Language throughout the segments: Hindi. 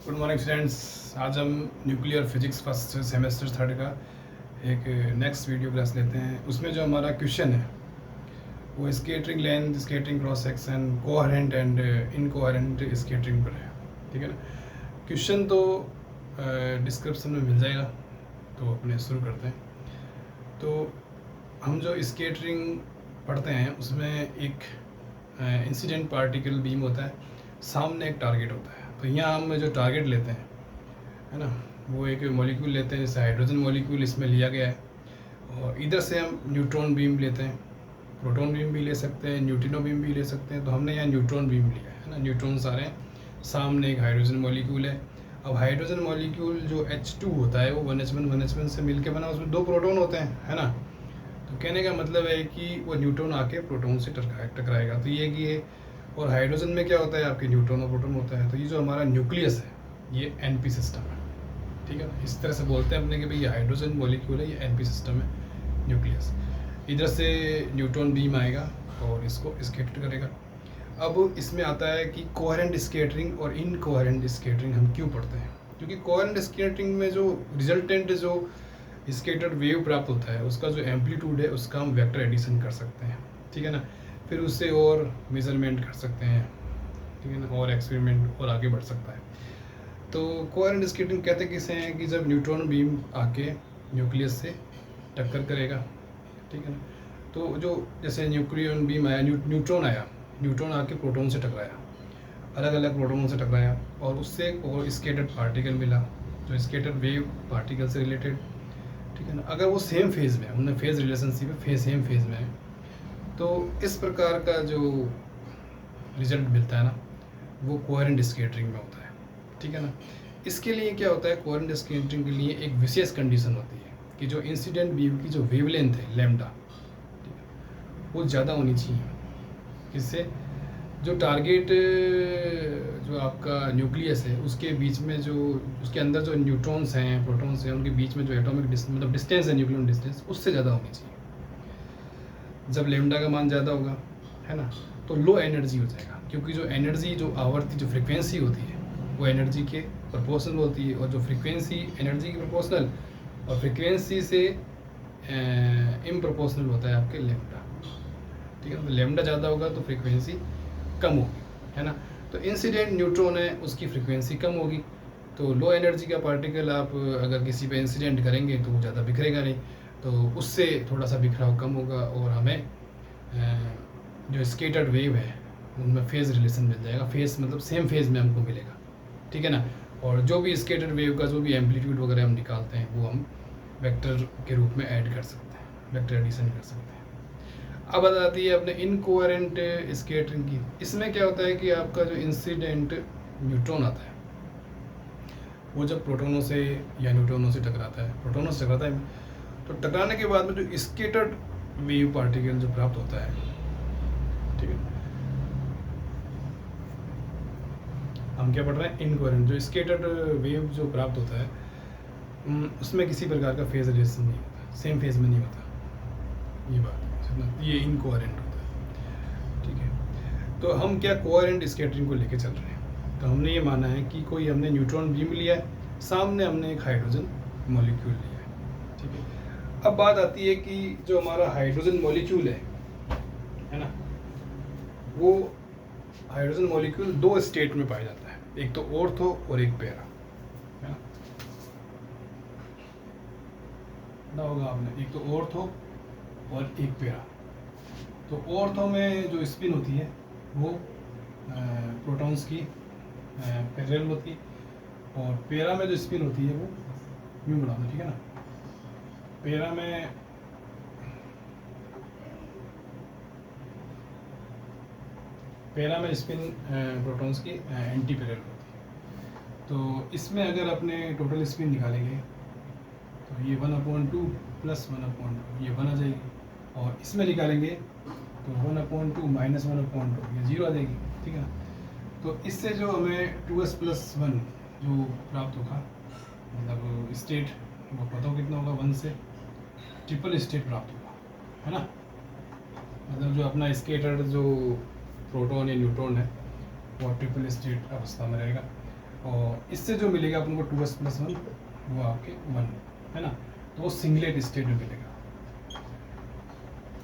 Good morning friends. आज हम nuclear physics first semester third का एक नेक्स्ट वीडियो क्लास लेते हैं। उसमें जो हमारा क्वेश्चन है वो scattering length, scattering cross section, coherent and incoherent scattering पर है। ठीक है ना। क्वेश्चन तो डिस्क्रिप्शन में मिल जाएगा, तो अपने शुरू करते हैं। तो हम जो स्केटरिंग पढ़ते हैं उसमें एक इंसिडेंट पार्टिकल बीम होता है, सामने एक टारगेट होता है। तो यहाँ हम जो टारगेट लेते हैं है ना, वो एक मॉलिक्यूल लेते हैं, जैसे हाइड्रोजन मॉलिक्यूल इसमें लिया गया है। और इधर से हम न्यूट्रॉन बीम लेते हैं, प्रोटॉन बीम भी ले सकते हैं, न्यूट्रिनो बीम भी ले सकते हैं। तो हमने यहाँ न्यूट्रॉन बीम लिया है ना, न्यूट्रॉन सारे हैं, सामने एक हाइड्रोजन मॉलिक्यूल है। अब हाइड्रोजन मॉलिक्यूल जो H2 होता है वो 1H1 से मिलके बना, उसमें 2 प्रोटॉन होते हैं है ना। तो कहने का मतलब है कि वो न्यूट्रॉन आके प्रोटॉन से टकराएगा। तो ये कि ये, और हाइड्रोजन में क्या होता है आपके न्यूट्रॉन और प्रोटॉन होता है। तो ये जो हमारा न्यूक्लियस है ये NP सिस्टम है। ठीक है ना, इस तरह से बोलते हैं अपने कि भाई ये हाइड्रोजन मॉलिक्यूल है, ये NP सिस्टम है न्यूक्लियस। इधर से न्यूट्रॉन बीम आएगा और इसको स्कैटर करेगा। अब इसमें आता है कि कोहेरेंट स्कैटरिंग और इनकोहेरेंट स्कैटरिंग हम क्यों पढ़ते हैं, क्योंकि कोहेरेंट स्कैटरिंग में जो रिजल्टेंट जो स्कैटर्ड वेव प्राप्त होता है उसका जो एम्पलीट्यूड है उसका हम वेक्टर एडिशन कर सकते हैं। ठीक है ना, फिर उससे और मेजरमेंट कर सकते हैं। ठीक है ना, और एक्सपेरिमेंट और आगे बढ़ सकता है। तो कोहेरेंट स्कैटरिंग कहते किसे हैं कि जब न्यूट्रॉन बीम आके न्यूक्लियस से टक्कर करेगा। ठीक है ना, तो जो जैसे न्यूक्लियन बीम आया, न्यूट्रॉन आया, न्यूट्रॉन आके प्रोटॉन से टकराया, अलग अलग प्रोटॉनों से टकराया और उससे और स्कैटर्ड पार्टिकल मिला जो स्कैटर्ड वेव पार्टिकल से रिलेटेड। ठीक है ना, अगर वो सेम फेज़ में है, उनमें फेज़ रिलेशनशिप है, सेम फेज़ में है, तो इस प्रकार का जो रिजल्ट मिलता है ना वो कोहेरेंट स्कैटरिंग में होता है। ठीक है ना, इसके लिए क्या होता है, कोहेरेंट स्कैटरिंग के लिए एक विशेष कंडीशन होती है कि जो इंसिडेंट बीम की जो वेवलेंथ है लैम्डा, वो ज़्यादा होनी चाहिए। इससे जो टारगेट जो आपका न्यूक्लियस है उसके बीच में जो उसके अंदर जो न्यूट्रॉन्स हैं, प्रोटॉन्स हैं, उनके बीच में जो एटॉमिक मतलब डिस्टेंस है, न्यूक्लियर डिस्टेंस, उससे ज़्यादा होनी चाहिए। जब लेमडा का मान ज़्यादा होगा है ना, तो लो एनर्जी हो जाएगा, क्योंकि जो एनर्जी जो आवर्ती जो फ्रिक्वेंसी होती है वो एनर्जी के प्रोपोर्शनल होती है, और जो फ्रिक्वेंसी एनर्जी की प्रोपोर्शनल और फ्रिक्वेंसी से इम्प्रोपोर्शनल होता है आपके लेमडा। ठीक है, तो लेमडा ज़्यादा होगा तो फ्रिक्वेंसी कम होगी है ना। तो इंसिडेंट न्यूट्रॉन है उसकी फ्रिक्वेंसी कम होगी, तो लो एनर्जी का पार्टिकल आप अगर किसी पे इंसिडेंट करेंगे तो वो ज़्यादा बिखरेगा नहीं, तो उससे थोड़ा सा बिखराव कम होगा और हमें जो स्केटर्ड वेव है उनमें फेज़ रिलेशन मिल जाएगा। फेज़ मतलब सेम फेज़ में हमको मिलेगा। ठीक है ना, और जो भी स्केटर्ड वेव का जो भी एम्पलीट्यूड वगैरह हम निकालते हैं वो हम वेक्टर के रूप में ऐड कर सकते हैं, वेक्टर एडिशन कर सकते हैं। अब बात आती है अपने इनकोहेरेंट स्कैटरिंग की। इसमें क्या होता है कि आपका जो इंसिडेंट न्यूट्रॉन आता है वो जब प्रोटॉनों से या न्यूट्रॉनों से टकराता है, प्रोटॉनों से टकराता है, तो टकराने के बाद में जो स्कैटर्ड वेव पार्टिकल जो प्राप्त होता है, ठीक है, हम क्या पढ़ रहे हैं, इनकोहेरेंट जो स्कैटर्ड वेव जो प्राप्त होता है उसमें किसी प्रकार का फेज रिलेशन नहीं होता, सेम फेज में नहीं होता। ये बात ये इनकोहेरेंट होता है। ठीक है, तो हम क्या कोहेरेंट स्कैटरिंग को लेके चल रहे हैं। तो हमने ये माना है कि कोई हमने न्यूट्रॉन बीम लिया है, सामने हमने एक हाइड्रोजन मॉलिक्यूल लिया है। ठीक है, अब बात आती है कि जो हमारा हाइड्रोजन मॉलिक्यूल है ना, वो हाइड्रोजन मॉलिक्यूल 2 स्टेट में पाया जाता है, एक तो ऑर्थो और एक पैरा है ना होगा आपने, एक तो ऑर्थो और एक पैरा। तो ऑर्थो में जो स्पिन होती है वो प्रोटॉन्स की पैरेलल होती है, और पैरा में जो स्पिन होती है वो यूं बनाता है। ठीक है ना, पैरा में स्पिन प्रोटॉन्स की एंटी पैरेलल होती है। तो इसमें अगर अपने टोटल स्पिन निकालेंगे तो ये 1/2 प्लस 1/2 ये 1 आ जाएगी, और इसमें निकालेंगे तो 1/2 माइनस 1/2 ये 0 आ जाएगी। ठीक है ना, तो इससे जो हमें 2s+1 जो प्राप्त होगा, मतलब स्टेट वो पता हो कितना होगा, 1 से ट्रिपल स्टेट प्राप्त होगा है ना। मतलब जो अपना स्केटर्ड जो प्रोटॉन या न्यूट्रॉन है वो ट्रिपल स्टेट अवस्था में रहेगा। और इससे जो मिलेगा अपन को 2s+1 वो आपके 1 है ना, तो वो सिंगलेट स्टेट में मिलेगा।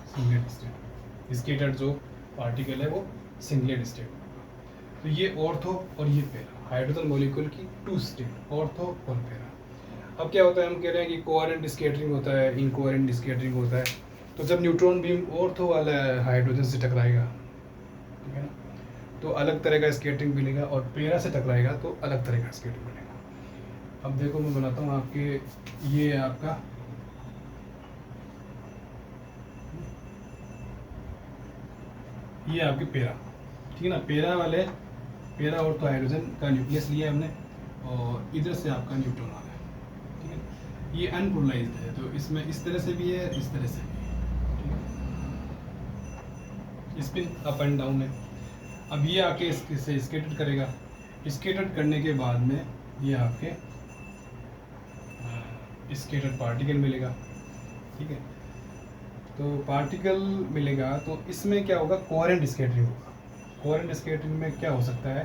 सिंगलेट स्टेट स्केटर्ड जो पार्टिकल है वो सिंगलेट स्टेट में। तो ये ऑर्थो और ये पैरा, हाइड्रोजन मॉलिक्यूल की 2 स्टेट, ऑर्थो और पैरा। अब क्या होता है, हम कह रहे हैं कि कोहेरेंट स्कैटरिंग होता है, इनकोहेरेंट स्कैटरिंग होता है। तो जब न्यूट्रॉन बीम ऑर्थो वाला हाइड्रोजन से टकराएगा, ठीक है ना, तो अलग तरह का स्कैटरिंग मिलेगा, और पैरा से टकराएगा तो अलग तरह का स्कैटरिंग मिलेगा। अब देखो मैं बनाता हूँ आपके, ये है आपका ये आपके पैरा, ठीक है ना, पैरा और तो हाइड्रोजन का न्यूक्लियस लिया है हमने, और इधर से आपका न्यूट्रॉन आ रहा है, ठीक है। ये अनपोलराइज्ड है, तो इसमें इस तरह से भी है, इस तरह से भी है, ठीक है। स्पिन अप एंड डाउन है। अब ये आके इससे स्केटर्ड करेगा, स्केटर्ड करने के बाद में ये आपके स्केटर्ड पार्टिकल मिलेगा, ठीक है। तो पार्टिकल मिलेगा तो इसमें क्या होगा, कोहेरेंट स्कैटरिंग होगा। कोहेरेंट स्कैटरिंग में क्या हो सकता है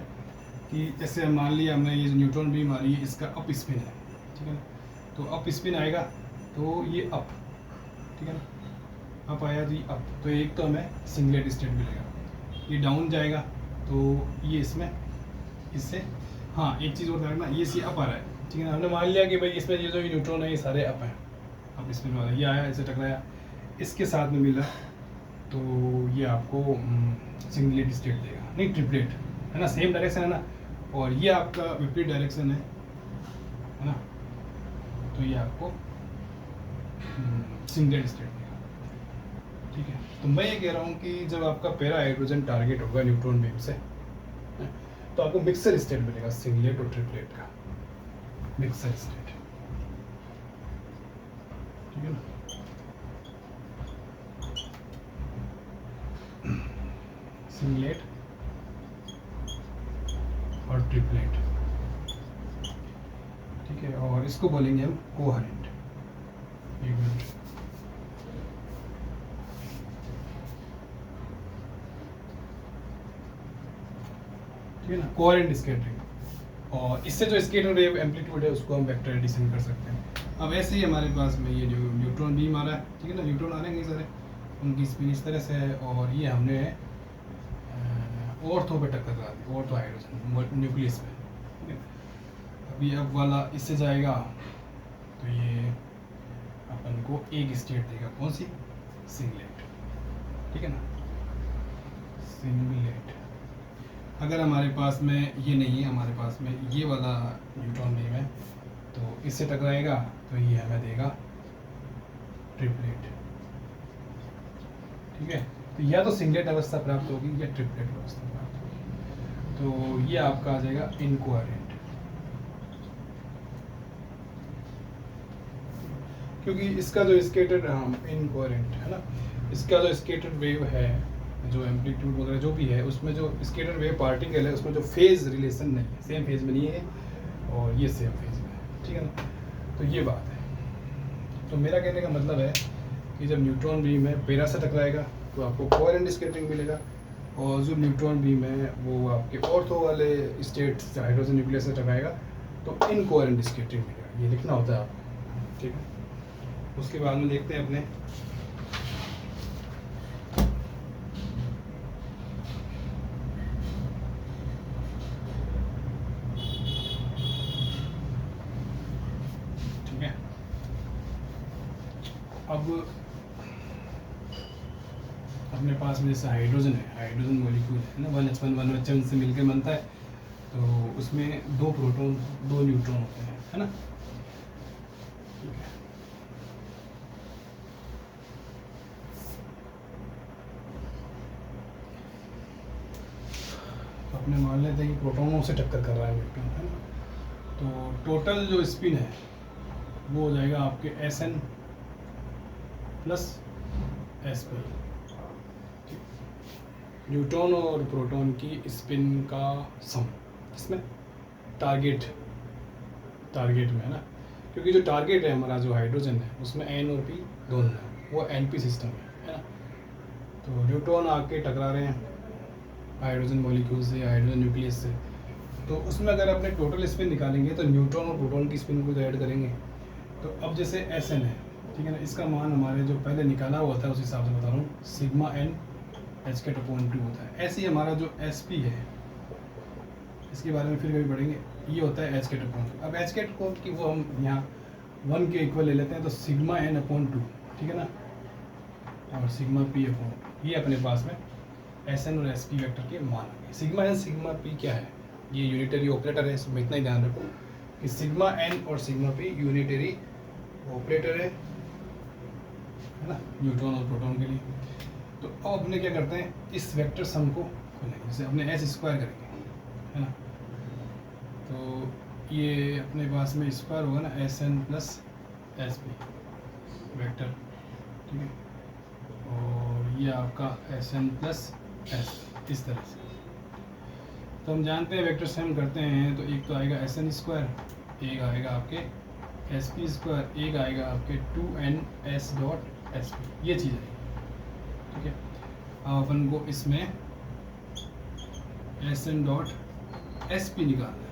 कि जैसे मान लिया हमने ये न्यूट्रॉन बीम आ रही है, इसका अप स्पिन है, ठीक है ना, तो अप स्पिन आएगा तो ये अप, ठीक है ना, अप आया तो ये अप, तो एक तो हमें सिंगलेट स्टेट मिलेगा। ये डाउन जाएगा तो ये इसमें इससे, हाँ एक चीज़ और देखना, ये सी अप आ रहा है, ठीक है ना, हमने मान लिया कि भाई इसमें ये जो न्यूट्रॉन है ये सारे अप हैं, अप स्पिन वाला ये आया, इसे टकराया, इसके साथ में मिला तो ये आपको सिंगलेट स्टेट देगा, नहीं ट्रिपलेट, है ना, सेम डायरेक्शन है ना, और ये आपका विपरीत डायरेक्शन है ना, तो ये आपको सिंगलेट स्टेट देगा, ठीक है। तो मैं ये कह रहा हूँ कि जब आपका पैरा हाइड्रोजन टारगेट होगा न्यूट्रॉन बीम से, तो आपको मिक्सर स्टेट मिलेगा, सिंगलेट और ट्रिपलेट का मिक्सर स्टेट, ठीक है ना। सिंगलेट और ट्रिपलेट, ठीक है, और इसको बोलेंगे हम कोहेरेंट। एक मिनट, ठीक है ना, कोहेरेंट स्कैटरिंग। और इससे जो स्कैटर वेव एम्पलीट्यूड है उसको हम वेक्टर एडिशन कर सकते हैं। अब ऐसे ही हमारे पास में ये जो न्यूट्रॉन बीम आ रहा है, ठीक है ना, न्यूट्रॉन आ रहे हैं कई सारे, उनकी स्पिन इस तरह से है, और ये हमने ऑर्थो पे टक्कर करा दी, ऑर्थो हाइड्रोजन न्यूक्लियस में, ठीक है। अभी अब वाला इससे जाएगा तो ये अपन को एक स्टेट देगा, कौन सी, सिंगलेट, ठीक है ना, सिंगलेट। अगर हमारे पास में ये नहीं है, हमारे पास में ये वाला न्यूट्रॉन बीम है, तो इससे टकराएगा तो ये हमें देगा ट्रिपलेट, ठीक है। तो या तो सिंगलेट अवस्था प्राप्त होगी या ट्रिपलेट अवस्था प्राप्त होगी, तो ये आपका आ जाएगा इनकोहेरेंट, क्योंकि इसका जो स्केटर्ड, इनकोहेरेंट है ना, इसका जो स्केटर्ड वेव है, जो एम्पलीट्यूड वगैरह जो भी है, उसमें जो स्केटर्ड वेव पार्टिकल है उसमें जो फेज रिलेशन नहीं है, सेम फेज में नहीं है, और ये सेम फेज में है, ठीक है ना। तो ये बात है। तो मेरा कहने का मतलब है कि जब न्यूट्रॉन बीम है पैरा से टकराएगा तो आपको कोहेरेंट स्कैटरिंग मिलेगा, और जो न्यूट्रॉन बीम है वो आपके ऑर्थो वाले स्टेट हाइड्रोजन न्यूक्लियस से टकराएगा तो इनकोहेरेंट स्कैटरिंग मिलेगा। ये लिखना होता है आपको, ठीक है। उसके बाद में देखते हैं अपने अब अपने पास में जैसे हाइड्रोजन है, हाइड्रोजन मॉलिक्यूल है ना, 1h1 1h1 से मिलकर बनता है, तो उसमें 2 प्रोटॉन 2 न्यूट्रॉन होते हैं, है ना, ठीक है। तो अपने मान लेते हैं कि प्रोटॉनों से टक्कर कर रहा है न्यूट्रॉन, है ना, तो टोटल जो स्पिन है वो हो जाएगा आपके Sn प्लस Sp, न्यूट्रॉन और प्रोटॉन की स्पिन का सम, इसमें टारगेट में है ना, क्योंकि जो टारगेट है हमारा जो हाइड्रोजन है उसमें N और P दोनों है, वो NP सिस्टम है ना। तो न्यूट्रॉन आके टकरा रहे हैं हाइड्रोजन मॉलिक्यूल से, हाइड्रोजन न्यूक्लियस से, तो उसमें अगर अपने टोटल स्पिन निकालेंगे तो न्यूट्रॉन और प्रोटॉन की स्पिन को ऐड करेंगे। तो अब जैसे एस एन है, ठीक है ना, इसका मान हमारे जो पहले निकाला हुआ था उस हिसाब से बता रहा हूँ, सिग्मा एन एच के अपॉन 2 होता है। ऐसे ही हमारा जो एस पी है, इसके बारे में फिर कभी पढ़ेंगे, ये होता है एच के अपॉन 2। अब एच के अपॉन की वो हम यहाँ 1 के इक्वल ले लेते हैं, तो सिग्मा एन अपॉन 2, ठीक है ना, और सिग्मा पी अपॉन, ये अपने पास में एस एन और एस पी वैक्टर के मान आ गए। सिग्मा एन सिग्मा पी क्या है, ये यूनिटरी ऑपरेटर है, इसमें इतना ही ध्यान रखो कि सिग्मा एन और सिग्मा पी यूनिटरी ऑपरेटर है ना, न्यूट्रॉन और प्रोटॉन के लिए। तो अब अपने क्या करते हैं, इस वेक्टर सम को खोलेंगे, जैसे अपने एस स्क्वायर करेंगे, है ना, तो ये अपने पास में स्क्वायर होगा ना, S N plus S P vector, ठीक है, और ये आपका एस एन प्लस एस, इस तरह से। तो हम जानते हैं वेक्टर से हम करते हैं, तो एक तो आएगा एस एन स्क्वायर, एक आएगा आपके एस पी स्क्वायर, एक आएगा आपके 2n s dot S P, ये चीज़ है, ठीक है। अब अपन को इसमें S N dot S P निकालना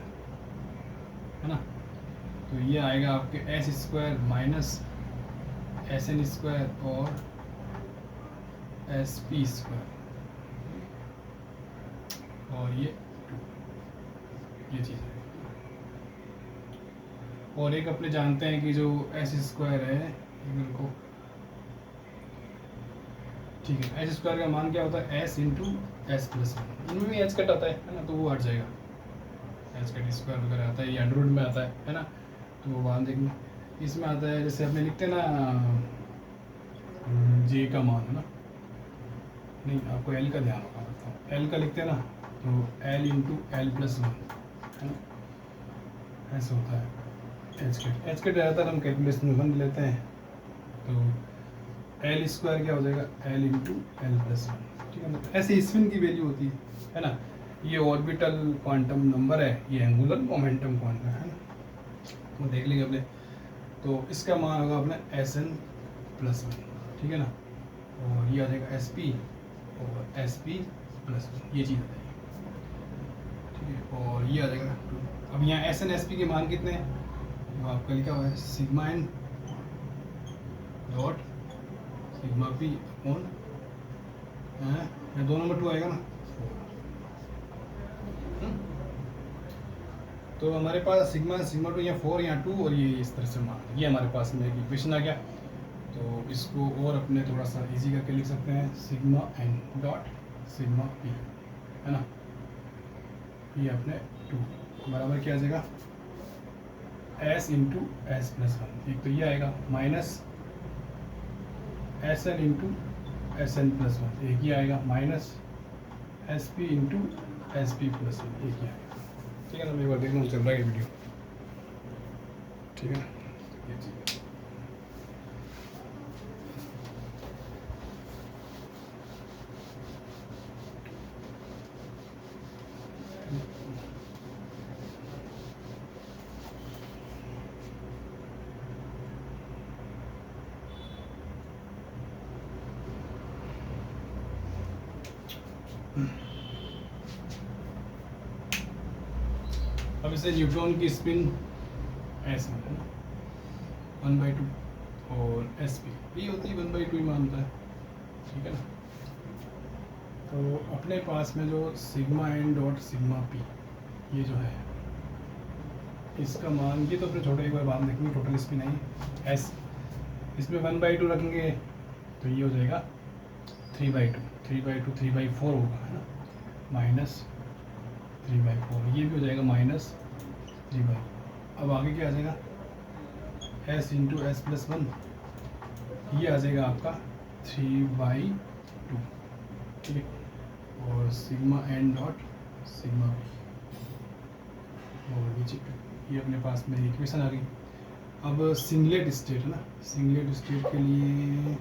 है ना, तो ये आएगा आपके S square minus S N square और एस पी स्क्वायर, और ये 2, ये चीज़ है। और एक अपने जानते हैं कि जो एस स्क्वायर है, इनको, ठीक है, एस स्क्वायर का मान क्या होता है, एस इंटू एस प्लस 1, इनमें भी एच कट आता है ना, तो वो हट जाएगा, एच कट स्क्वायर वगैरह आता है, ये अंडर रूट में आता है ना, तो वो मान देंगे। इसमें आता है, जैसे अपने लिखते हैं ना जे का मान, है ना, नहीं आपको एल का ध्यान रखना पड़ता है, एल का लिखते हैं ना, तो एल इंटू एल प्लस 1, है ना, ऐसा होता है। एच के ज़्यादातर हम कैलकुलेशन में बन लेते हैं, तो एल स्क्वायर क्या हो जाएगा, एल इंटू एल प्लस 1, ठीक है ना। ऐसे स्पिन की वैल्यू होती है ना, ये ऑर्बिटल क्वांटम नंबर है, ये एंगुलर मोमेंटम क्वांटम है ना, वो देख लेंगे अपने। तो इसका मान होगा अपना एस एन प्लस 1, ठीक है ना, और ये आ जाएगा एस पी और एस पी प्लस 1, ये चीज़ आ जाएगी, ठीक है, और ये आ जाएगा 2। अब यहाँ एस एन एस पी के मान कितने हैं, आपका लिखा हुआ है sigma N dot sigma P upon, दो नंबर 2 आएगा ना, तो हमारे पास सिग्मा 2 यहाँ 4 यहाँ 2, और ये इस तरह से मान, ये हमारे पास में एक इक्वेशन आ गया। तो इसको और अपने थोड़ा सा इजी करके लिख सकते हैं, sigma N dot sigma P, है ना, ये अपने 2 बराबर क्या आ जाएगा, एस इंटू एस प्लस 1, एक तो ये आएगा minus S N into S N plus 1, एक ही आएगा minus S P into S P plus 1, एक ही आएगा, ठीक है ना। मैं एक बार देख लूँ चल रहा है वीडियो, ठीक है, ये चीज़ है। अब इसे न्यूट्रॉन की स्पिन ऐसे है ना, 1/2, और एस पी ये होती है 1/2 ही मानता है, ठीक है ना। तो अपने पास में जो sigma N dot sigma P, ये जो है इसका मान, ये तो अपने छोटे एक बार मान देखेंगे, टोटल स्पिन है एस, इसमें 1/2 रखेंगे तो ये हो जाएगा 3/2, 3/4 होगा, है ना, माइनस 3/4, ये भी हो जाएगा माइनस 3/4। अब आगे क्या आ जाएगा, एस इंटू एस प्लस 1, ये आ जाएगा आपका 3/2, ठीक है, और sigma N dot sigma P, और नीचे ये अपने पास में इक्वेशन आ गई। अब सिंगलेट स्टेट है ना, सिंगलेट स्टेट के लिए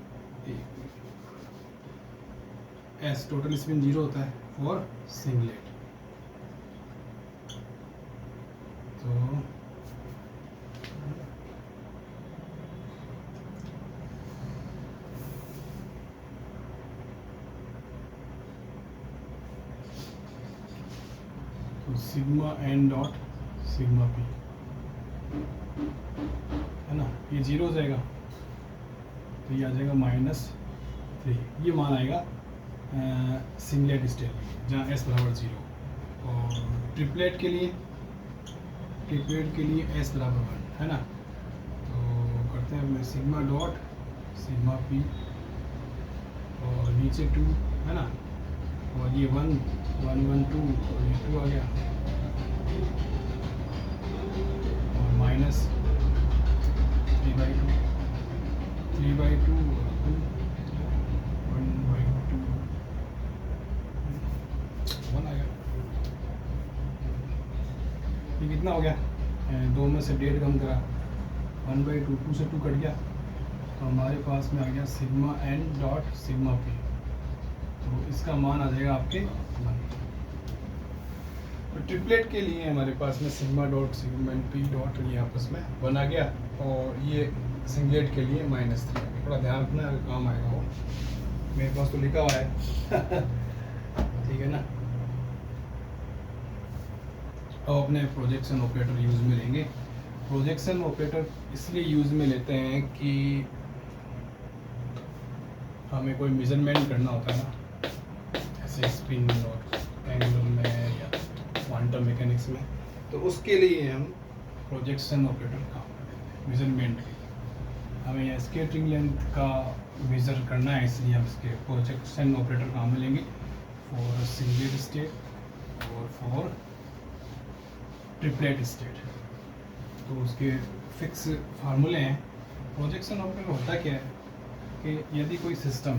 एस टोटल स्पिन 0 होता है फॉर सिंगलेट, तो sigma N dot sigma P, है ना, ये 0 हो जाएगा तो ये आ जाएगा -3, ये मान आएगा सिंगलेट स्टेट जहाँ s बराबर 0। और ट्रिपलेट के लिए s बराबर 1, है ना। तो करते हैं अपने सिग्मा डॉट सिग्मा पी और नीचे 2, है ना, और ये 1 1 1 2 और ये 2 आ गया और -3/2 3/2 और 2 1/2 1 आ गया। ये कितना हो गया, 2 में से 1.5 कम करा, 1/2 2 से 2 कट गया तो हमारे पास में आ गया sigma N dot sigma P. तो इसका मान आ जाएगा आपके 1। तो ट्रिपलेट के लिए हमारे पास में sigma dot sigma P dot ये आपस में 1 आ गया और ये सिंगलेट के लिए -3 आ गया। थोड़ा ध्यान रखना, काम आएगा वो, मेरे पास तो लिखा हुआ है ठीक है ना। अब अपने प्रोजेक्शन ऑपरेटर यूज़ में लेंगे। प्रोजेक्शन ऑपरेटर इसलिए यूज़ में लेते हैं कि हमें कोई मेजरमेंट करना होता है ना, ऐसे स्पिन और एंगल में या क्वांटम मैकेनिक्स में, तो उसके लिए हम प्रोजेक्शन ऑपरेटर काम करते हैं मेजरमेंट के लिए। हमें यह स्केटरिंग लेंथ का मेज़र करना है, इसलिए हम इसके प्रोजेक्शन ऑपरेटर काम में लेंगे फॉर सिंगलेट स्टेट और फॉर ट्रिपलेट स्टेट। तो उसके फिक्स फार्मूले हैं। प्रोजेक्शन ऑपरेटर होता क्या है कि यदि कोई सिस्टम,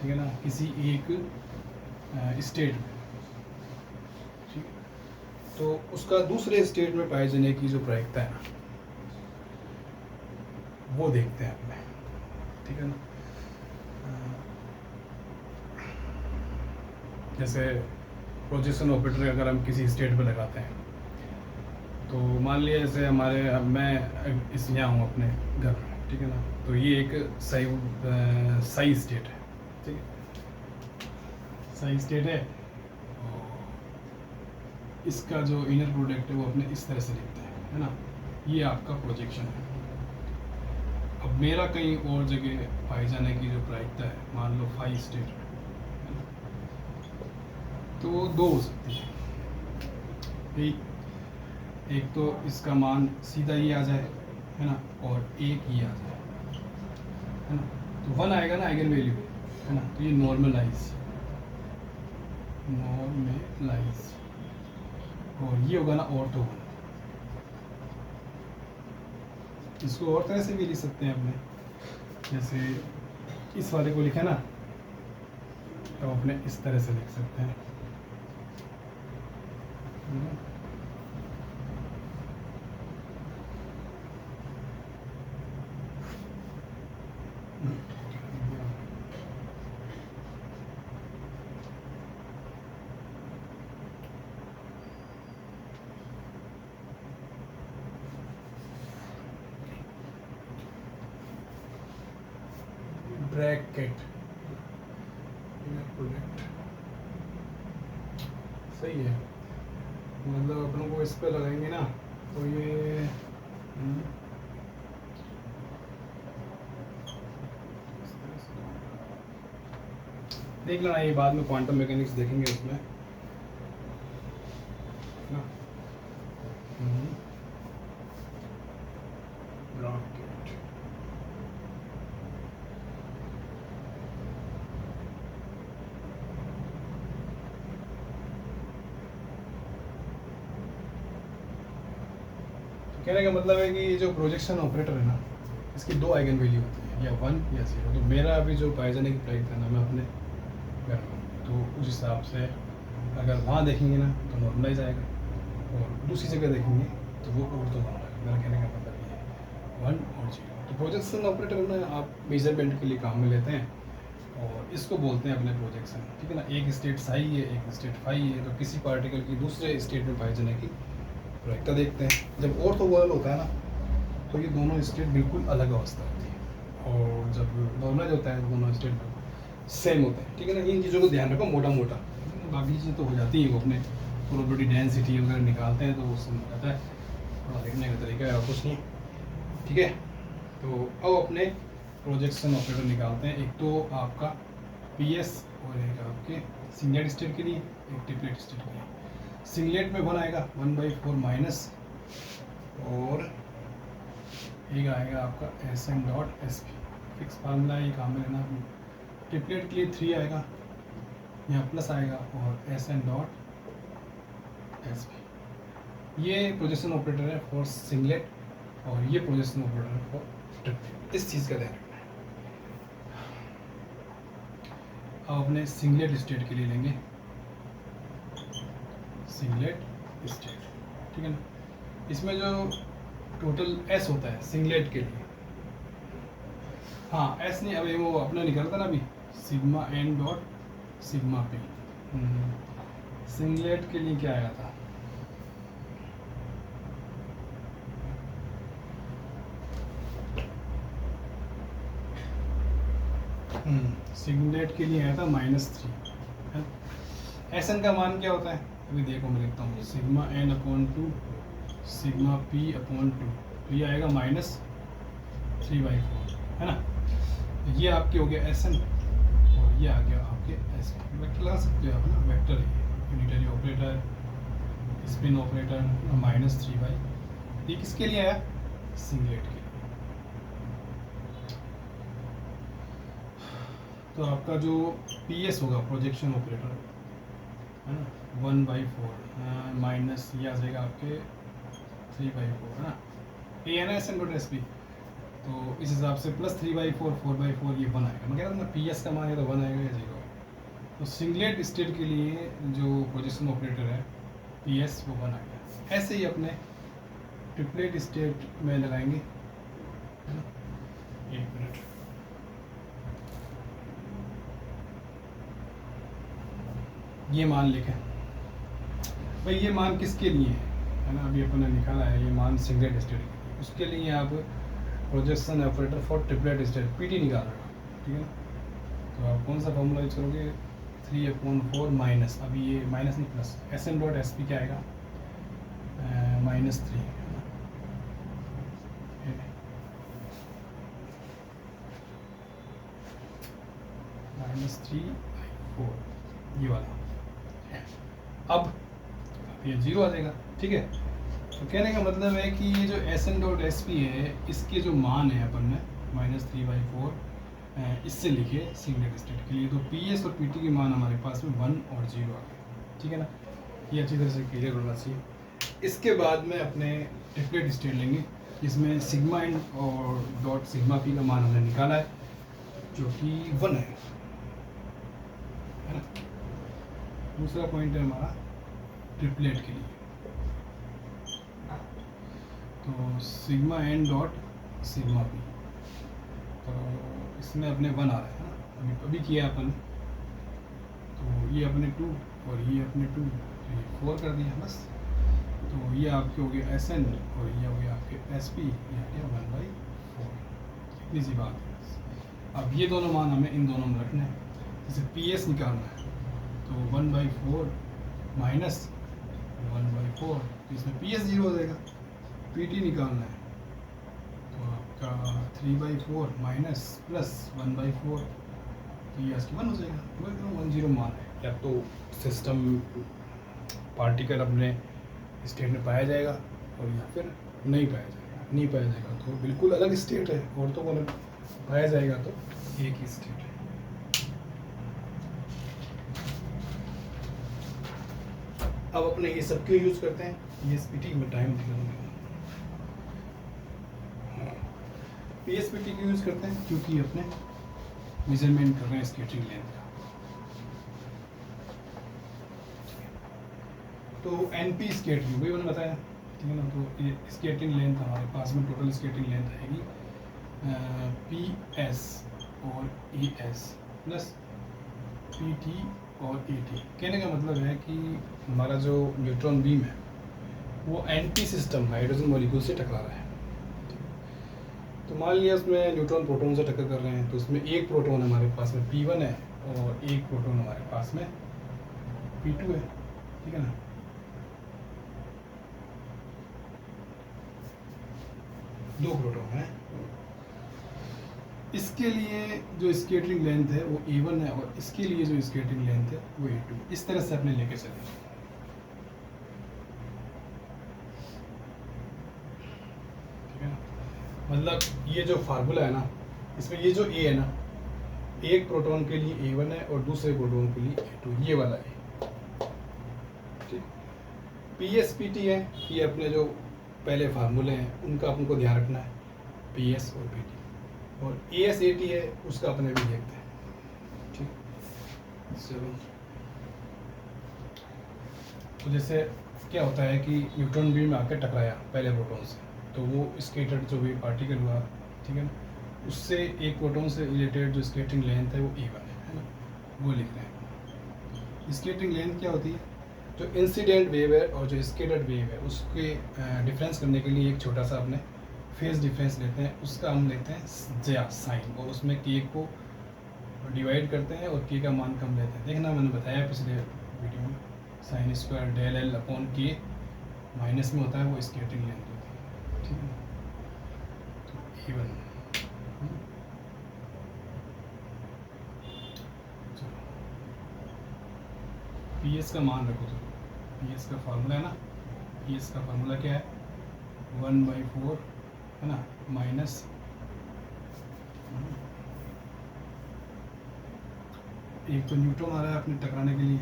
ठीक है ना, किसी एक स्टेट में, ठीक है, तो उसका दूसरे स्टेट में पाए जाने की जो प्रायिकता है ना, वो देखते हैं अपने, ठीक है ना। जैसे प्रोजेक्शन ऑपरेटर अगर हम किसी स्टेट पे लगाते हैं तो मान लिया जैसे मैं इस यहाँ हूँ अपने घर में, ठीक है ना, तो ये एक सही स्टेट है, ठीक है, सही स्टेट है। इसका जो इनर प्रोडक्ट है वो अपने इस तरह से लिखते हैं, है ना, ये आपका प्रोजेक्शन है। अब मेरा कहीं और जगह पाए जाने की जो प्रायिकता है, मान लो 5 स्टेट, तो वो 2 हो सकती है। एक तो इसका मान सीधा ही आ जाए, है ना, और एक ही आ जाए, है ना, तो 1 आएगा ना आइगन वैल्यू, है ना, तो ये नॉर्मलाइज और ये होगा ना ऑर्थो। इसको और तरह से भी लिख सकते हैं अपने, जैसे इस वाले को लिखे ना तो अपने इस तरह से लिख सकते हैं, ब्रैकेट प्रोडक्ट सही है। मतलब अपन को इस पे लगाएंगे ना तो ये देख लेना, ये बाद में क्वांटम मैकेनिक्स देखेंगे उसमें ना। ब्रैकेट कहने का मतलब है कि ये जो प्रोजेक्शन ऑपरेटर है ना, इसकी 2 आइगन वैल्यू होती है, या 1 या 0। तो मेरा अभी जो पाए जाने की प्रायिकता है ना, मैं अपने घर में, तो उस हिसाब से अगर वहाँ देखेंगे ना तो नॉर्मलाइज आएगा, और दूसरी जगह देखेंगे तो वो ऑर्थो आएगा। मेरा कहने का मतलब ये है 1 और 0। तो प्रोजेक्शन ऑपरेटर ना आप मेजरमेंट के लिए काम में लेते हैं और इसको बोलते हैं अपने प्रोजेक्शन, ठीक है ना। एक स्टेट सही है, एक स्टेट फाई है, तो किसी पार्टिकल की दूसरे स्टेट में पाए जाने की प्रायिकता देखते हैं। जब ऑर्थोगोनल होता है ना तो ये दोनों स्टेट बिल्कुल अलग अवस्था होती है, और जब नॉर्मलाइज होता है दोनों स्टेट सेम होते हैं, ठीक है ना। इन चीज़ों को ध्यान रखो मोटा मोटा, बाकी चीज़ें तो हो जाती हैं वो अपने प्रोबेबिलिटी डेंसिटी वगैरह निकालते हैं तो उसमें आता है, थोड़ा लिखने का तरीका है और कुछ नहीं। ठीक है, तो अब अपने प्रोजेक्शन ऑपरेटर निकालते हैं। एक तो आपका PS और एक आपके सिंगलेट स्टेट के लिए, एक ट्रिपलेट स्टेट के लिए। सिंगलेट में 1 आएगा 1/4 माइनस, और एक आएगा आपका Sn.Sp, फिक्स फार्मूला है, ये काम में लेना। ट्रिपलेट के लिए 3 आएगा, यहाँ प्लस आएगा, और Sn.Sp। ये प्रोजेक्शन ऑपरेटर है फॉर सिंगलेट, और ये प्रोजेक्शन ऑपरेटर है फॉर ट्रिपलेट। इस चीज़ का ध्यान रखना है। अब अपने सिंगलेट स्टेट के लिए लेंगे सिंगलेट स्टेट, ठीक है ना। इसमें जो टोटल S होता है सिंगलेट के लिए, हाँ S नहीं, अभी वो अपना निकलता ना अभी, sigma N dot sigma P। Singlet के लिए क्या आया था, सिंगलेट के लिए आया था -3। Sn का मान क्या होता है, अभी देखो मैं लिखता हूँ, सिग्मा N/2 सिग्मा P/2, तो ये आएगा -3/4, है ना। ये आपके हो गया Sn, और ये आ गया आपके Sp। वेक्टर लगा सकते हो आप ना, वेक्टर है, यूनिटरी ऑपरेटर, स्पिन ऑपरेटर, -3/, ये किसके लिए आया, सिंगलेट के लिए। तो आपका जो PS होगा प्रोजेक्शन ऑपरेटर, है ना, 1/4 माइनस ये आ जाएगा आपके 3/4, है ना। ये है ना Sn.Sp, तो इस हिसाब से प्लस 3/4 4/4 ये 1 आएगा। मैं कह रहा था ना PS का मान है तो 1 आएगा या 0। तो सिंगलेट स्टेट के लिए जो प्रोजेक्शन ऑपरेटर है PS वो 1 आएगा। ऐसे ही अपने ट्रिपलेट स्टेट में लगाएंगे, है ना। 1 मिनट, ये मान लिखें भाई, ये मान किसके लिए है ना, अभी अपन ने निकाला है ये मान सिंगलेट स्टेट के लिए। उसके लिए आप projection operator for triplet state PT निकाल रहे हो, ठीक है। तो आप कौन सा फॉर्मूला यूज करोगे, 3/4 माइनस, अभी ये माइनस नहीं प्लस, Sn.Sp क्या आएगा, -3, -3/4 ये वाला। अब ये 0 आ जाएगा, ठीक है। तो कहने का मतलब है कि ये जो Sn.Sp है, इसके जो मान है अपन ने -3/4 इससे लिखे सिंगलेट स्टेट के लिए। तो PS और PT के मान हमारे पास में 1 और 0 आ गए, ठीक है ना। ये अच्छी तरह से क्लियर होना चाहिए। इसके बाद में अपने ट्रिपलेट स्टेट लेंगे, जिसमें सिग्मा N और डॉट सिग्मा P का मान हमने निकाला है, जो कि 1 है ना। दूसरा पॉइंट है हमारा ट्रिपलेट के लिए, तो sigma N dot sigma P, तो इसमें अपने 1 आ रहा है ना, अभी किया अपन, तो ये अपने 2 और ये अपने 2, तो ये 4 कर दिया बस। तो ये आपके हो गया Sn और ये हो गया आपके Sp, ये आ गया 1/4, इतनी सी बात है। अब ये दोनों मान हमें इन दोनों में रखने हैं। जैसे PS निकालना है तो 1/4 माइनस 1/4, तो इसमें PS 0 हो जाएगा। PT निकालना है तो आपका 3/4 माइनस प्लस 1/4, तो ये इसकी 1 हो जाएगा। वो एकदम 10 मान है। या तो सिस्टम पार्टिकल अपने स्टेट में पाया जाएगा और या फिर नहीं पाया जाएगा। नहीं पाया जाएगा तो बिल्कुल अलग स्टेट है, और तो अलग, पाया जाएगा तो एक ही स्टेट है। अब अपने ये सब क्यों यूज करते हैं, PSPT में टाइम निकालने, PSPT क्यों यूज करते हैं, क्योंकि अपने मेजरमेंट कर रहे हैं स्केटिंग लेंथ का। तो NP स्केटिंग वही मैंने बताया, ठीक है ना। तो ये स्केटिंग लेंथ हमारे पास में टोटल स्केटिंग लेंथ आएगी PS और ES प्लस PT और AT। कहने का मतलब है कि हमारा जो न्यूट्रॉन बीम है वो NP सिस्टम हाइड्रोजन मॉलिक्यूल से टकरा रहा है। तो मान लिया उसमें न्यूट्रॉन प्रोटॉन से टक्कर कर रहे हैं, तो उसमें एक प्रोटॉन हमारे पास में P1 है और एक प्रोटॉन हमारे पास में P2 है, ठीक है ना। 2 प्रोटॉन हैं। इसके लिए जो स्केटरिंग लेंथ है वो A1 है और इसके लिए जो स्केटरिंग लेंथ है वो A2। इस तरह से अपने लेके चलें। ठीक है ना, मतलब ये जो फार्मूला है ना, इसमें ये जो A है ना, एक प्रोटॉन के लिए A1 है और दूसरे प्रोटॉन के लिए A2, ये वाला है। ठीक, PS PT है, ये अपने जो पहले फार्मूले हैं उनका अपन को ध्यान रखना है, PS और PT। और ASAT है, उसका अपने भी देखते हैं। ठीक, चलो। तो जैसे क्या होता है कि न्यूट्रॉन बीम आकर टकराया पहले प्रोटॉन से, तो वो स्केटर्ड जो भी पार्टिकल हुआ, ठीक है ना, उससे एक प्रोटॉन से रिलेटेड जो स्केटरिंग लेंथ है वो A1 है ना, वो लिख रहे हैं। स्केटरिंग लेंथ क्या होती है, जो इंसिडेंट वेव है और जो स्केटर्ड वेव है उसके डिफरेंस करने के लिए एक छोटा सा अपने फेज डिफरेंस लेते हैं, उसका हम लेते हैं ज्या साइन, और उसमें के को डिवाइड करते हैं और के का मान कम लेते हैं। देखना, मैंने बताया पिछले वीडियो में, sine square del L upon के माइनस में होता है, वो स्केटरिंग लेंथ होती है। ठीक है, तो A1 PS का मान रखो। तो PS का फार्मूला है ना, PS का फार्मूला क्या है, 1/4 है ना, माइनस एक तो न्यूट्रॉन आ रहा है अपने टकराने के लिए,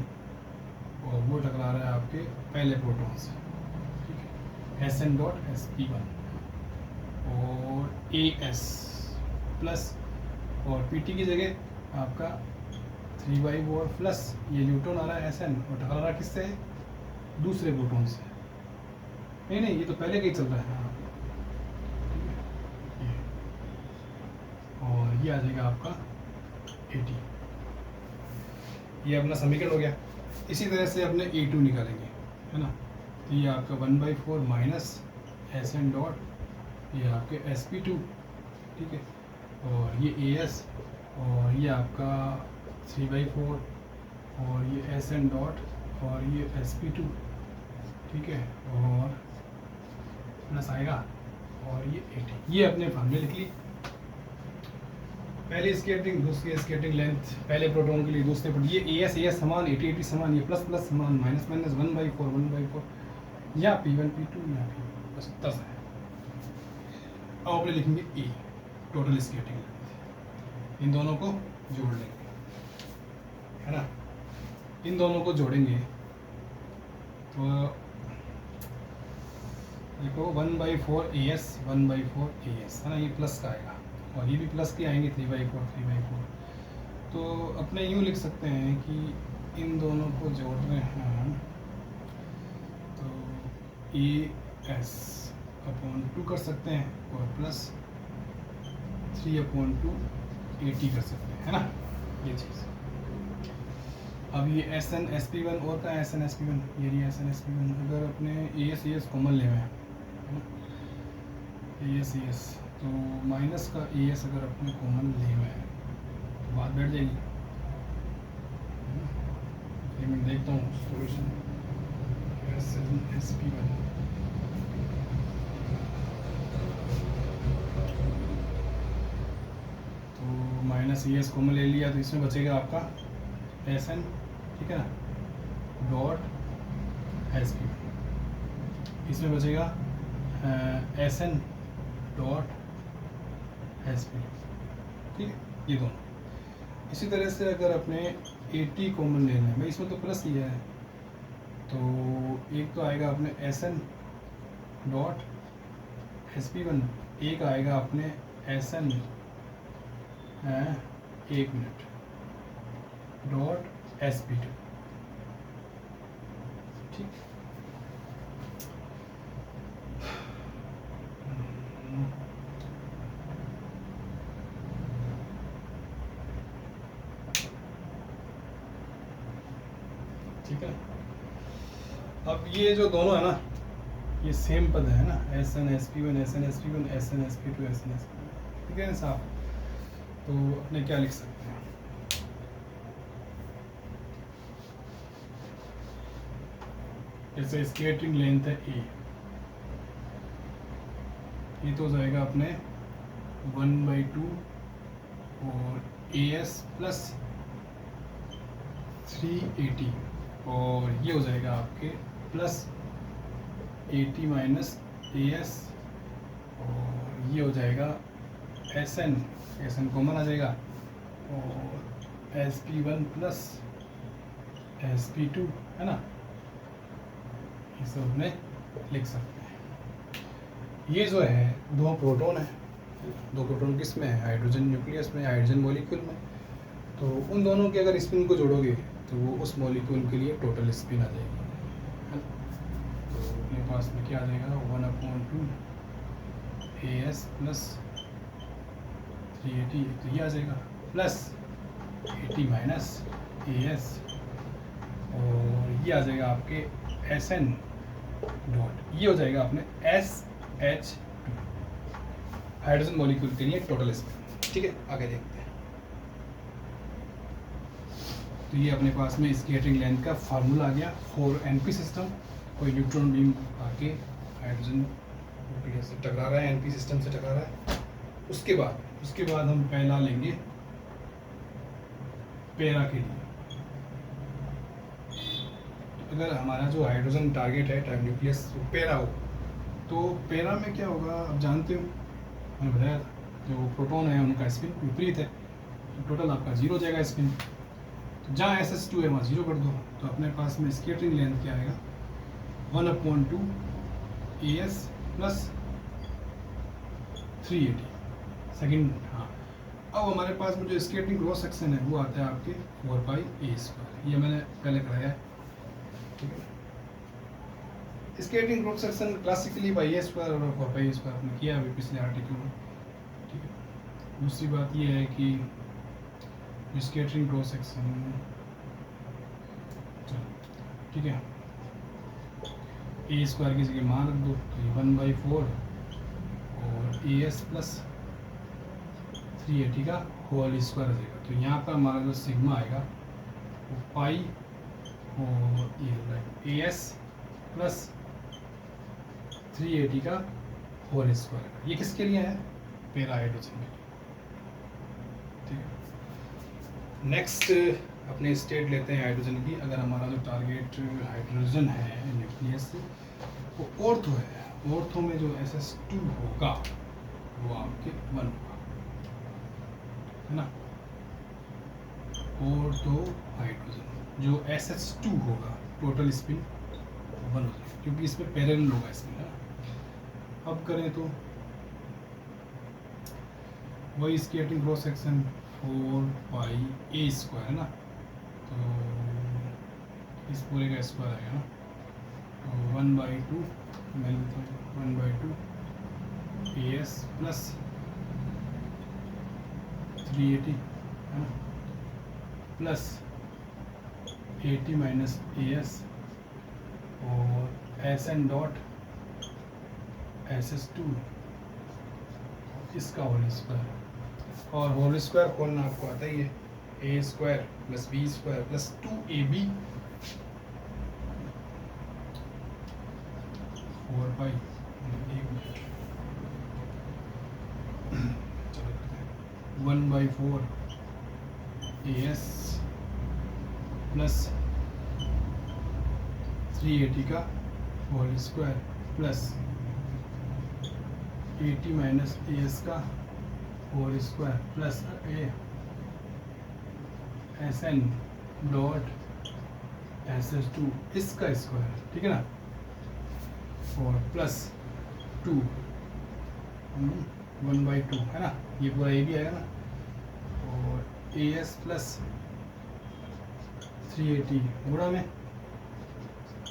और वो टकरा रहा है आपके पहले प्रोटॉन से। ठीक है, SN.SP1 और AS प्लस, और PT की जगह आपका 3/4 प्लस, ये न्यूट्रॉन आ रहा है SN और टकरा रहा है किससे, दूसरे प्रोटॉन से। नहीं, ये तो पहले का ही चल रहा है। हाँ, ठीक है, और ये आ जाएगा आपका 80। ये अपना समीकरण हो गया। इसी तरह से अपने A2 निकालेंगे, है ना, तो ये आपका 1/4 माइनस SN डॉट, ये आपके SP2, ठीक है, और ये AS, और ये आपका 3/4, और ये SN डॉट, और ये SP2, ठीक है, और प्लस आएगा, और ये 80। ये अपने फार्मूले लिख ली। पहले स्केटिंग, दूसरी स्केटिंग लेंथ पहले प्रोटॉन के लिए, दूसरे पर ये AS समान, 80 समान, ये प्लस समान, माइनस 1/4 या P1 P2 या P1, बस 10 है। अब अपने लिखेंगे E, टोटल स्केटिंग लेंथ। इन दोनों को जोड़ लेंगे, है ना, इन दोनों को जोड़ेंगे तो देखो 1/4 AS 1/4 AS, है ना, ये प्लस का आएगा और ये भी प्लस के आएंगे, 3/4। तो अपने यूँ लिख सकते हैं कि इन दोनों को जोड़ रहे हैं तो AS अपॉन 2 कर सकते हैं और प्लस 3/2 80 कर सकते हैं, है ना, ये चीज़। अब ये SN SP1 और का SN SP1, ये रही SN SP1। अगर अपने AS कॉमन ले हुए हैं, AS तो माइनस का AS अगर अपने कॉमन ले हुए हैं तो बात बैठ जाएगी। फिर मैं देखता हूँ सॉल्यूशन। SN SP1 तो माइनस AS कॉमन ले लिया, तो इसमें बचेगा आपका SN, ठीक है ना, डॉट SP1। इसमें बचेगा SN डॉट SP, ठीक है, ये दोनों। इसी तरह से अगर अपने 80 कॉमन लेना है, भाई इसमें तो प्लस ही है, तो एक तो आएगा अपने SN डॉट SP1, एक आएगा अपने SN 1 मिनट डॉट SP2, ठीक। ठीक है, अब ये जो दोनों है ना, ये सेम पद है ना, SN SP1 SN SP1 SN SP2 SN SP2, ठीक है ना साहब। तो अपने क्या लिख सकते हैं, जैसे स्केटरिंग लेंथ है A, ये तो हो जाएगा अपने 1/2 और AS प्लस 380 और ये हो जाएगा आपके प्लस 80 माइनस AS और ये हो जाएगा SN कॉमन आ जाएगा और SP1 प्लस SP2 है ना, ये सब में लिख सकते हैं। ये जो है दो प्रोटॉन है, दो प्रोटॉन किस में है, हाइड्रोजन न्यूक्लियस में, हाइड्रोजन मॉलिक्यूल में। तो उन दोनों के अगर स्पिन को जोड़ोगे तो वो उस मॉलिक्यूल के लिए टोटल स्पिन आ जाएगी, है ना। तो अपने पास में क्या आ जाएगा 1/2 AS प्लस 380, तो ये आ जाएगा प्लस 80 माइनस AS और ये आ जाएगा आपके SN डॉट, ये हो जाएगा अपने SH2 हाइड्रोजन मॉलिक्यूल के लिए टोटल स्पिन। ठीक है, आगे देखते हैं। तो ये अपने पास में स्कैटरिंग लेंथ का फार्मूला आ गया। 4np सिस्टम, कोई न्यूट्रॉन बीम आके हाइड्रोजन न्यूक्लियस से टकरा रहा है, np सिस्टम से टकरा रहा है। उसके बाद हम पहला लेंगे पैरा के लिए। अगर हमारा जो हाइड्रोजन टारगेट है टाइम न्यूक्लियस पैरा हो, तो पैरा में क्या होगा आप जानते हो, मैंने बताया था, जो प्रोटॉन है उनका स्पिन विपरीत है, तो टोटल आपका 0 हो जाएगा स्पिन। तो जहाँ SH2 है वहाँ 0 कर दो, तो अपने पास में स्कैटरिंग लेंथ क्या आएगा 1/2 AS प्लस 380 सेकेंड। हाँ, अब हमारे पास में जो स्कैटरिंग क्रॉस सेक्शन है वो आता है आपके 4πa², ये मैंने पहले कराया है। Scattering cross section classically πa² और 4πa² आपने किया अभी पिछले आर्टिकल में। ठीक है, दूसरी बात ये है कि स्कैटरिंग क्रॉस सेक्शन, ठीक है, a² की जगह मान रख दो, तो ये 1/4 और AS प्लस 380 का होल स्क्वायर आ जाएगा। तो यहाँ पर हमारा जो सिग्मा आएगा वो पाई और ये AS प्लस 380 का होल स्क्वायर। ये किसके लिए है, पैरा हाइड्रोजन के लिए। ठीक है, नेक्स्ट अपने स्टेट लेते हैं हाइड्रोजन की। अगर हमारा जो टारगेट हाइड्रोजन है न्यूक्लियस वो ऑर्थो है, ऑर्थो में जो SH2 होगा वो आपके 1 होगा, है ना। ऑर्थो हाइड्रोजन जो SH2 होगा टोटल स्पिन 1 हो जाएगा, क्योंकि इसमें पैरेलल होगा स्पिन, है ना। अब करें तो वही स्कैटरिंग क्रॉस सेक्शन 4πa² है ना, तो इस पूरे का स्क्वायर आएगा ना, तो 1/2 मैं लेता हूँ 1/2 AS प्लस 380, है ना, प्लस 80 माइनस AS और SN डॉट SH2 इसका होल स्क्वायर। और होल स्क्वायर खोलना आपको आता ही है, a² plus b² plus 2ab 4π। चलो करते हैं 1/4 AS प्लस 380 का whole square plus 80 minus AS का whole square plus SN dot SH2 इसका स्क्वायर, ठीक है ना, और प्लस 2 1/2 है ना, ये पूरा ये भी आएगा ना, और AS प्लस 380 गुणा में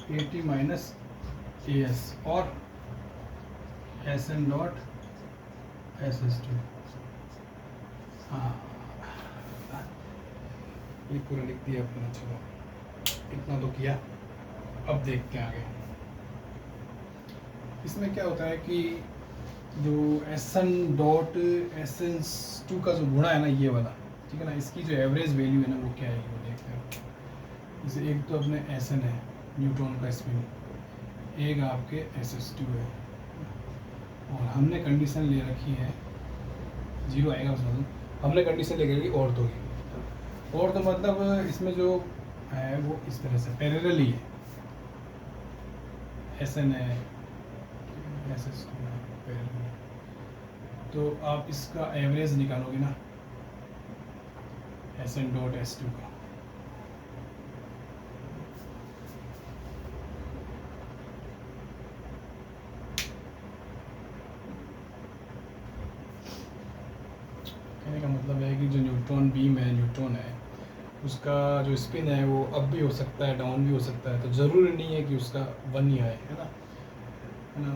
80 माइनस AS और SN डॉट SH2। हाँ, ये पूरा लिख दिया अपने। चलो इतना तो किया, अब देखते हैं आगे। इसमें क्या होता है कि जो SN डॉट SN2 का जो गुणा है ना, ये वाला, ठीक है ना, इसकी जो एवरेज वैल्यू है ना वो क्या है वो देखते हैं। जैसे एक तो अपने SN है न्यूट्रॉन का स्पिन, एक आपके SH2 है, और हमने कंडीशन ले रखी है 0 आएगा उसमें, हमने कंडीशन ले रखी ऑर्थो की। ऑर्थो मतलब इसमें जो है वो इस तरह से पैरेलल ही है, SN है, SS है, पैरेलल। तो आप इसका एवरेज निकालोगे ना SN डॉट S2 का, कहने का मतलब है कि जो न्यूट्रॉन बीम है, न्यूट्रॉन है, उसका जो स्पिन है वो अप भी हो सकता है, डाउन भी हो सकता है। तो ज़रूरी नहीं है कि उसका 1 ही आए, है ना।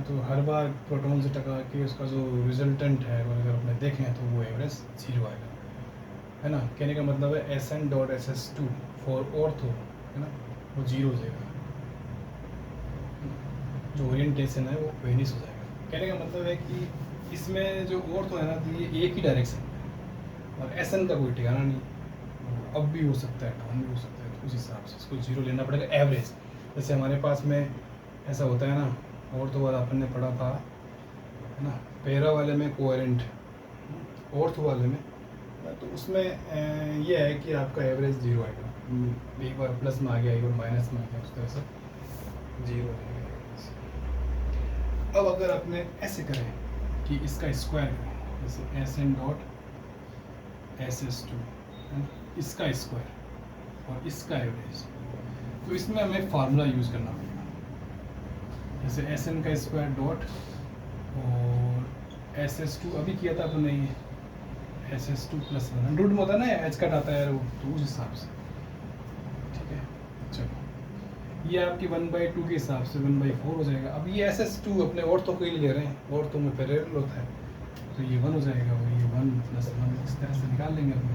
तो हर बार प्रोटॉन से टकरा के उसका जो रिजल्टेंट है वो अगर अपने देखें तो वो एवरेज 0 आएगा, है ना। कहने का मतलब है SN dot SS2 for ortho, है ना, वो 0 हो जाएगा, जो ओरिएंटेशन है वो वेनिस हो जाएगा। कहने का मतलब है कि इसमें जो ऑर्थो है ना, तो ये एक ही डायरेक्शन है और SN का कोई ठिकाना नहीं, अब भी हो सकता है, डाउन भी हो सकता है। तो उस हिसाब से इसको 0 लेना पड़ेगा एवरेज। जैसे हमारे पास में ऐसा होता है ना, ऑर्थो वाला अपन ने पढ़ा था, है ना, पैरा वाले में कोहेरेंट, ऑर्थो वाले में, तो उसमें ये है कि आपका एवरेज 0 आएगा। एक बार प्लस में आ गया, एक बार माइनस में आ गया, उस तरह से 0 आएगा। अब अगर आपने ऐसे करें कि इसका स्क्वायर करें, जैसे SN डॉट SS2, इसका स्क्वायर और इसका एवरेज, तो इसमें हमें फार्मूला यूज़ करना पड़ेगा। जैसे SN का स्क्वायर डॉट और SS2 अभी किया था अपने, ये SS2 प्लस 1 रूट में होता है ना, एच कट आता है रूट, तो उस हिसाब से, ठीक है। चलो ये आपकी 1/2 के हिसाब से 1/4 हो जाएगा। अब ये SS2 अपने ऑर्थो के लिए ले रहे हैं, ऑर्थो में पैरेलल होता है, तो ये 1 हो जाएगा और ये 1 + 1 इस तरह से निकाल लेंगे अपने,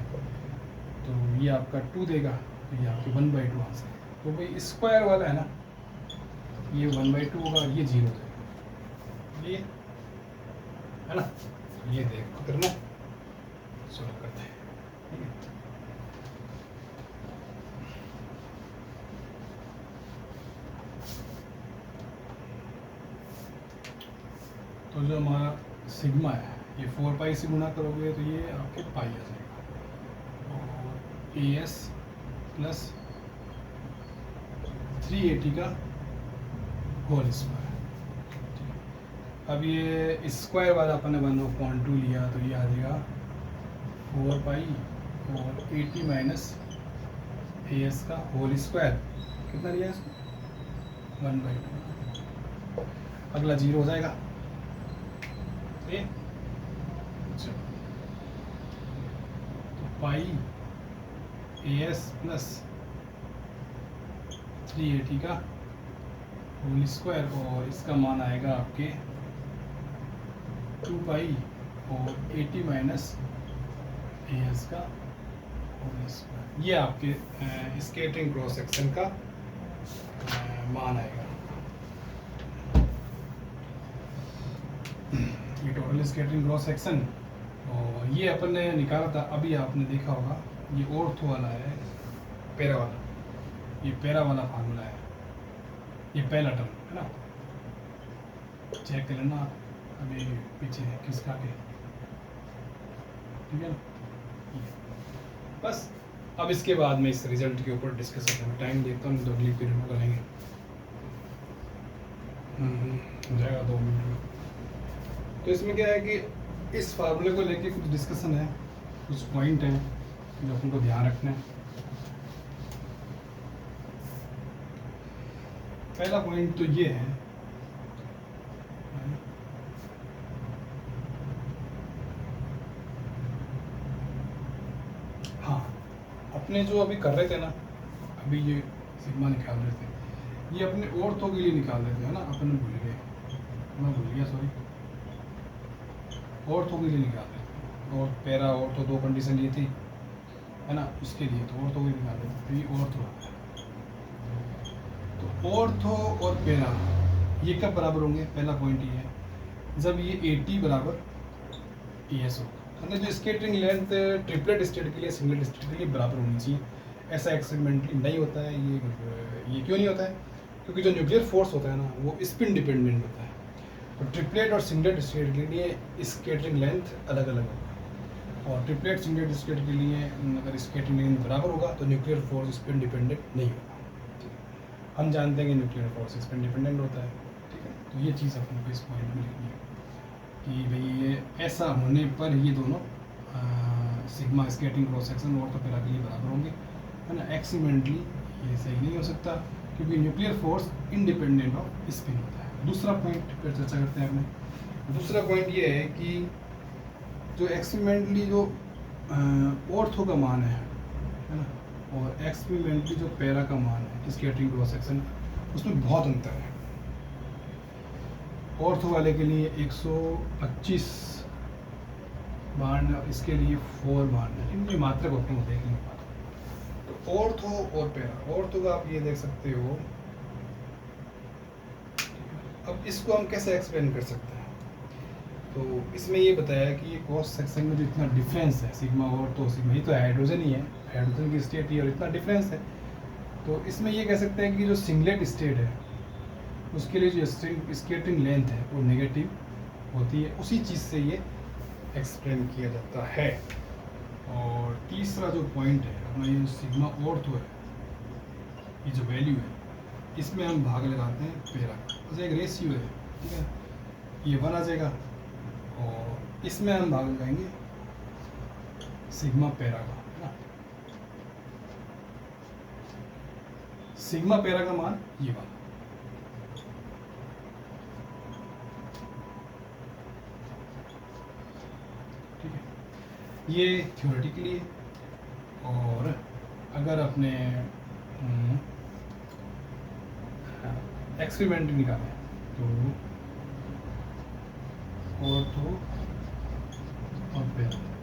तो ये आपका 2 देगा, तो ये आपकी 1/2 आंसर। तो भाई स्क्वायर वाला है ना, ये 1/2 होगा और ये 0 हो जाएगा, ये है ना। ये देखो करना, शुरू करते हैं, ठीक है। तो जो हमारा सिग्मा है, ये 4 से गुना करोगे तो ये आपके पाई आ जाएगा, और AS प्लस 380 का होल स्क्वायर। अब ये स्क्वायर वाला अपन ने 1/2 लिया, तो ये आ जाएगा 4 और 80 माइनस AS का होल स्क्वायर। कितना लिया इसको? 1/2। अगला 0 हो जाएगा, ठीक। तो पाई AS प्लस 380 का होल स्क्वायर, और इसका मान आएगा आपके 2 और 80 माइनस AS का होल स्क्वायर। ये आपके स्केटरिंग क्रॉस सेक्शन का मान आएगा। ये टोटल स्केटरिंग क्रॉस सेक्शन, और ये अपन ने निकाला था, अभी आपने देखा होगा, ये ऑर्थो वाला है, पैरा वाला, ये पैरा वाला फार्मूला है, ये पहला टर्म है ना, चेक कर लेना अभी पीछे किसका के, ठीक है ना। बस अब इसके बाद में इस रिजल्ट के ऊपर डिस्कस करते हैं। टाइम देखता हूँ, तो अगली पीरियड में करेंगे, हो जाएगा 2 मिनट में। तो इसमें क्या है कि इस फार्मूले को लेके कुछ डिस्कशन है, कुछ पॉइंट हैं जो अपन को ध्यान रखना है। पहला पॉइंट तो ये है, हाँ, अपने जो अभी कर रहे थे ना, अभी ये सिग्मा निकाल रहे थे, ये अपने ऑर्थो के लिए निकाल रहे थे, है ना, अपन भूल गए, मैं भूल गया, सॉरी, ऑर्थो के लिए निकाल रहे थे, और पैरा ऑर्थो 2 कंडीशन ये थी, है ना, उसके लिए तो ऑर्थो के लिए निकाल रहे थे, तो ये ऑर्थो आता है। तो ऑर्थो और पैरा ये कब बराबर होंगे? पहला पॉइंट ये है, जब ये 80 बराबर ES हो, मतलब जो स्केटरिंग लेंथ ट्रिपलेट स्टेट के लिए, सिंगल स्टेट के लिए बराबर होनी चाहिए। ऐसा एक्सपेरिमेंटली नहीं होता है। ये क्यों नहीं होता है? क्योंकि जो न्यूक्लियर फोर्स होता है ना, वो स्पिन डिपेंडेंट होता है। तो ट्रिपलेट और सिंगलेट स्टेट के लिए स्केटरिंग लेंथ अलग अलग होगा, और ट्रिपलेट सिंगलेट स्टेट के लिए अगर स्केटरिंग लेंथ बराबर होगा तो न्यूक्लियर फोर्स इस पर डिपेंडेंट नहीं होगा। ठीक है, हम जानते हैं कि न्यूक्लियर फोर्स इस पर डिपेंडेंट होता है। ठीक है, तो ये चीज़ अपन को इस पॉइंट में लिखनी है कि भाई ये ऐसा होने पर ये दोनों सिग्मा स्केटिंग क्रॉस सेक्शन और तो पैरा के लिए बराबर होंगे, है ना। एक्सीडेंटली ये सही नहीं हो सकता क्योंकि nuclear force independent off spin होता है। दूसरा पॉइंट पर चर्चा करते हैं अपने। दूसरा पॉइंट ये है कि जो एक्सपेरिमेंटली जो ऑर्थो का मान है ना, और एक्सपेरिमेंटली जो पैरा का मान है स्केटरिंग क्रॉस सेक्शन, उसमें बहुत अंतर है। ऑर्थो वाले के लिए 125 बाण, इसके लिए 4 बाण है। इनमें मात्रक होते हैं, देख लेंगे। तो ऑर्थो और पैरा, ऑर्थो का आप ये देख सकते हो। अब इसको हम कैसे एक्सप्लेन कर सकते हैं? तो इसमें ये बताया कि ये क्रॉस सेक्शन में जो इतना डिफरेंस है सिग्मा और तो सिग्मा, ये तो हाइड्रोजन ही है, हाइड्रोजन की स्टेट ही, और इतना डिफरेंस है, तो इसमें ये कह सकते हैं कि जो सिंगलेट स्टेट है उसके लिए जो स्केटरिंग लेंथ है वो नेगेटिव होती है। उसी चीज़ से ये एक्सप्लेन किया जाता है। और तीसरा जो पॉइंट है अपना, ये सिग्मा और तो है, ये जो वैल्यू है इसमें हम भाग लगाते हैं पैरा, तो एक रेशियो है। ठीक है, ये 1 आ जाएगा, और इसमें हम भाग लगाएंगे सिग्मा पैरा का, है ना। सिग्मा पैरा का मान ये वाला। ठीक है, ये थ्योरेटिकली है। और अगर अपने एक्सपेरिमेंट निकालें तो और तो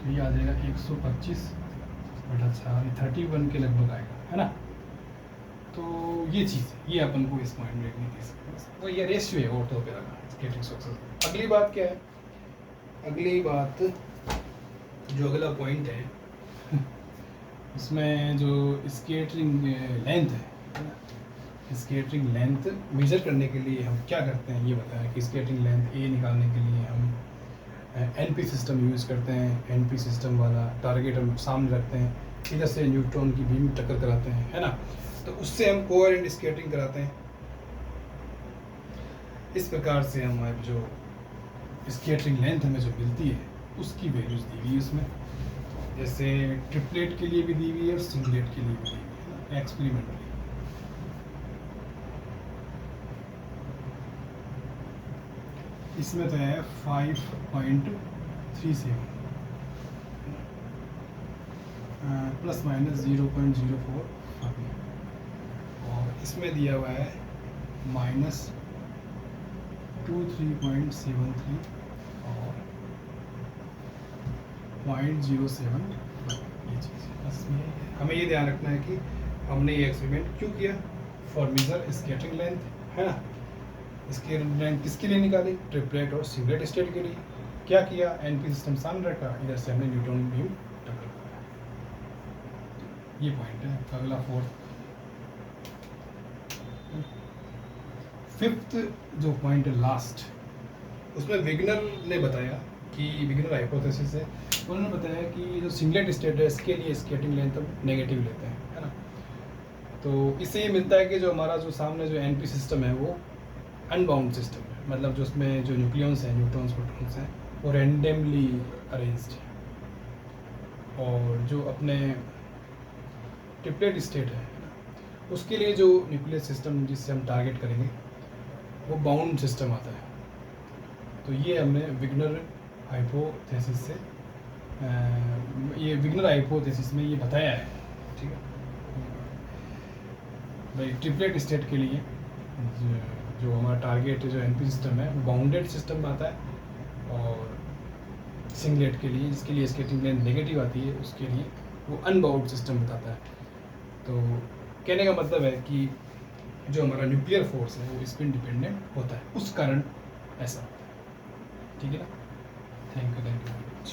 ये आ जाएगा 125/4, 31 के लगभग आएगा, है ना। तो ये चीज़, ये अपन को इस पॉइंट में लिखनी थी। वो ये रेशियो है ऑर्थो पैरा का स्केटरिंग सक्सेस। अगली बात क्या है? अगली बात जो अगला पॉइंट है उसमें जो स्केटरिंग लेंथ है, स्केटरिंग लेंथ मेजर करने के लिए हम क्या करते हैं ये बताया कि स्केटरिंग लेंथ ए निकालने के लिए हम एनपी सिस्टम यूज़ करते हैं। एनपी सिस्टम वाला टारगेट हम सामने रखते हैं, इधर से न्यूट्रॉन की बीम टक्कर कराते हैं, है ना। तो उससे हम कोहेरेंट स्केटरिंग कराते हैं। इस प्रकार से हमारी जो स्केटरिंग लेंथ हमें जो मिलती है उसकी वैल्यूज दी हुई है उसमें, जैसे ट्रिपलेट के लिए भी दी हुई है और सिंगलेट के लिए भी दी हुई है एक्सपेरिमेंटली। इसमें तो है 5.37 प्लस माइनस 0.04, और इसमें दिया हुआ है -23.73 और 0.07। ये चीज़ बस हमें ये ध्यान रखना है कि हमने ये एक्सपेरिमेंट क्यों किया। फॉर मेजर स्केटरिंग लेंथ, है ना। इसके लेंथ किसके लिए निकाली? ट्रिपलेट और सिंगलेट स्टेट के लिए। क्या किया? एनपी सिस्टम सामने रखा, इधर से हमने न्यूट्रॉन बीम टक्कर लगाया। ये पॉइंट है। अगला फिफ्थ जो पॉइंट है लास्ट, उसमें विग्नर ने बताया कि विग्नर हाइपोथेसिस है, उन्होंने बताया कि जो सिंगलेट स्टेट है इसके लिए स्केटिंग लेंथ हम नेगेटिव लेते हैं, है ना। तो इससे ये मिलता है कि जो हमारा जो सामने जो एनपी सिस्टम है वो अनबाउंड सिस्टम है, मतलब जो उसमें जो न्यूक्लियंस हैं, न्यूट्रॉन्स प्रोटॉन्स हैं, वो रैंडमली अरेंज्ड है। और जो अपने ट्रिपलेट स्टेट है उसके लिए जो न्यूक्लियर सिस्टम जिससे हम टारगेट करेंगे वो बाउंड सिस्टम आता है। तो ये हमने विग्नर हाइपोथेसिस से ये विग्नर हाइपोथेसिस में ये बताया है। ठीक है भाई, ट्रिपलेट स्टेट के लिए जो हमारा टारगेट जो एनपी सिस्टम है वो बाउंडेड सिस्टम में आता है, और सिंगलेट के लिए जिसके लिए स्केटिंग लेंथ नेगेटिव आती है उसके लिए वो अनबाउंड सिस्टम बताता है। तो कहने का मतलब है कि जो हमारा न्यूक्लियर फोर्स है वो स्पिन डिपेंडेंट होता है, उस कारण ऐसा होता है। ठीक है ना। Thank you very much.